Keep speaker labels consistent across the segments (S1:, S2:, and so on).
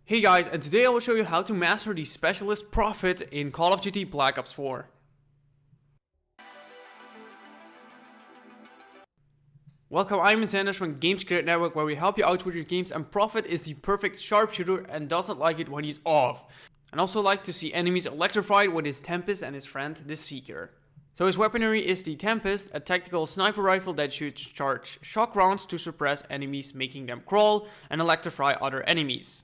S1: Hey guys, and today I will show you how to master the Specialist Prophet in Call of Duty Black Ops 4. Welcome, I'm Sanders from Games Create Network, where we help you out with your games, and Prophet is the perfect sharpshooter and doesn't like it when he's off. And also like to see enemies electrified with his Tempest and his friend, the Seeker. So his weaponry is the Tempest, a tactical sniper rifle that shoots charged shock rounds to suppress enemies, making them crawl and electrify other enemies.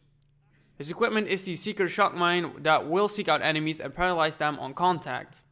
S1: His equipment is the Seeker shock mine that will seek out enemies and paralyze them on contact.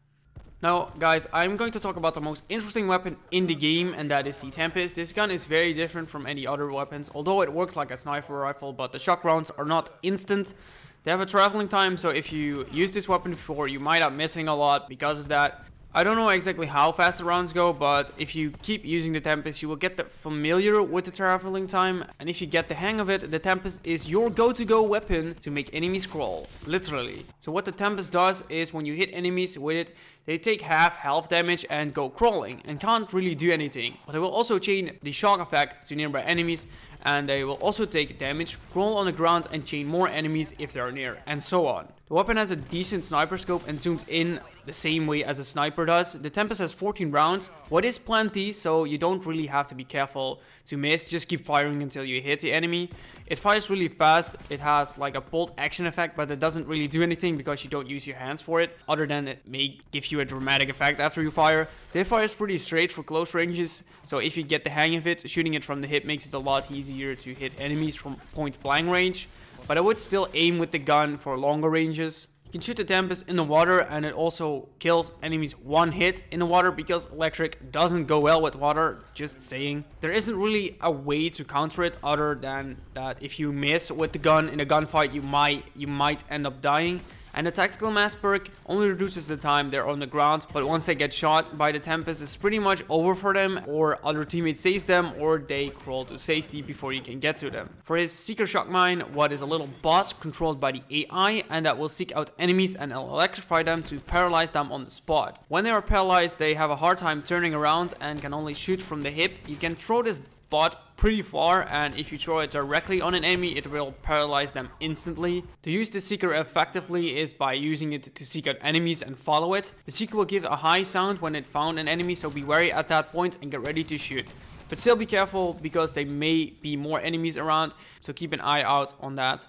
S1: Now guys, I'm going to talk about the most interesting weapon in the game, and that is the Tempest. This gun is very different from any other weapons, although it works like a sniper rifle, but the shock rounds are not instant. They have a traveling time, so if you use this weapon before, you might end up missing a lot because of that. I don't know exactly how fast the rounds go, but if you keep using the Tempest, you will get familiar with the traveling time, and if you get the hang of it, the Tempest is your go-to-go weapon to make enemies crawl, literally. So what the Tempest does is when you hit enemies with it, they take half health damage and go crawling and can't really do anything. But they will also chain the shock effect to nearby enemies, and they will also take damage, crawl on the ground, and chain more enemies if they are near, and so on. The weapon has a decent sniper scope and zooms in the same way as a sniper does. The Tempest has 14 rounds, what is plenty, so you don't really have to be careful to miss. Just keep firing until you hit the enemy. It fires really fast. It has like a bolt action effect, but it doesn't really do anything because you don't use your hands for it, other than it may give you a dramatic effect after you fire. The fire is pretty straight for close ranges, so if you get the hang of it, shooting it from the hip makes it a lot easier to hit enemies from point blank range. But I would still aim with the gun for longer ranges. You can shoot the Tempest in the water, and it also kills enemies one hit in the water because electric doesn't go well with water, just saying. There isn't really a way to counter it other than that if you miss with the gun in a gunfight, you might end up dying. And the tactical mass perk only reduces the time they're on the ground, but once they get shot by the Tempest, it's pretty much over for them, or other teammates save them, or they crawl to safety before you can get to them. For his Seeker shock mine, what is a little bot controlled by the AI, and that will seek out enemies and electrify them to paralyze them on the spot. When they are paralyzed, they have a hard time turning around and can only shoot from the hip. You can throw this bot pretty far, and if you throw it directly on an enemy, it will paralyze them instantly. To use the Seeker effectively is by using it to seek out enemies and follow it. The Seeker will give a high sound when it found an enemy, so be wary at that point and get ready to shoot. But still be careful because there may be more enemies around, so keep an eye out on that.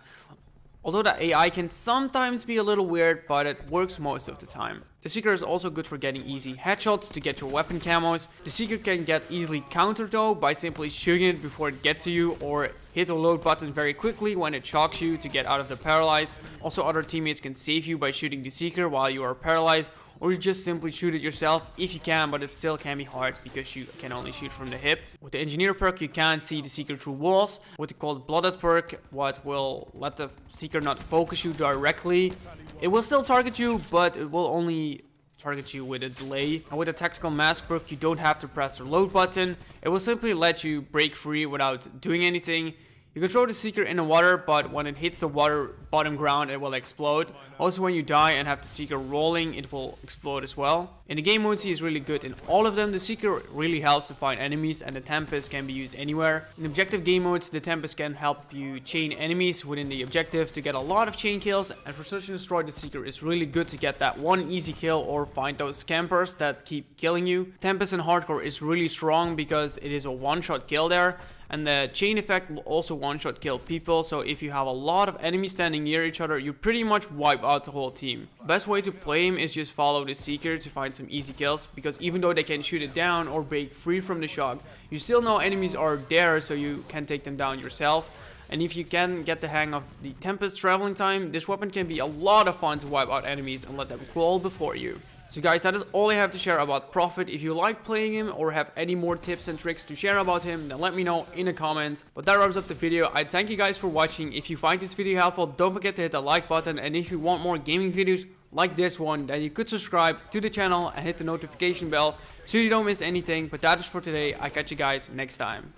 S1: Although the AI can sometimes be a little weird, but it works most of the time. The Seeker is also good for getting easy headshots to get your weapon camos. The Seeker can get easily countered though by simply shooting it before it gets to you, or hit the load button very quickly when it shocks you to get out of the paralyze. Also, other teammates can save you by shooting the Seeker while you are paralyzed, or you just simply shoot it yourself if you can, but it still can be hard because you can only shoot from the hip. With the Engineer perk, you can see the Seeker through walls. With the called Blooded perk, what will let the Seeker not focus you directly. It will still target you, but it will only target you with a delay. And with the Tactical Mask perk, you don't have to press the load button. It will simply let you break free without doing anything. You can throw the Seeker in the water, but when it hits the water bottom ground, it will explode. Also, when you die and have the Seeker rolling, it will explode as well. In the game modes, he is really good in all of them. The Seeker really helps to find enemies, and the Tempest can be used anywhere. In objective game modes, the Tempest can help you chain enemies within the objective to get a lot of chain kills. And for Search and Destroy, the Seeker is really good to get that one easy kill or find those campers that keep killing you. Tempest in Hardcore is really strong because it is a one-shot kill there. And the chain effect will also one-shot kill people, so if you have a lot of enemies standing near each other, you pretty much wipe out the whole team. Best way to play him is just follow the Seeker to find some easy kills, because even though they can shoot it down or break free from the shock, you still know enemies are there, so you can take them down yourself. And if you can get the hang of the Tempest traveling time, this weapon can be a lot of fun to wipe out enemies and let them crawl before you. So guys, that is all I have to share about Prophet. If you like playing him or have any more tips and tricks to share about him, then let me know in the comments. But that wraps up the video. I thank you guys for watching. If you find this video helpful, don't forget to hit the like button. And if you want more gaming videos like this one, then you could subscribe to the channel and hit the notification bell so you don't miss anything. But that is for today. I'll catch you guys next time.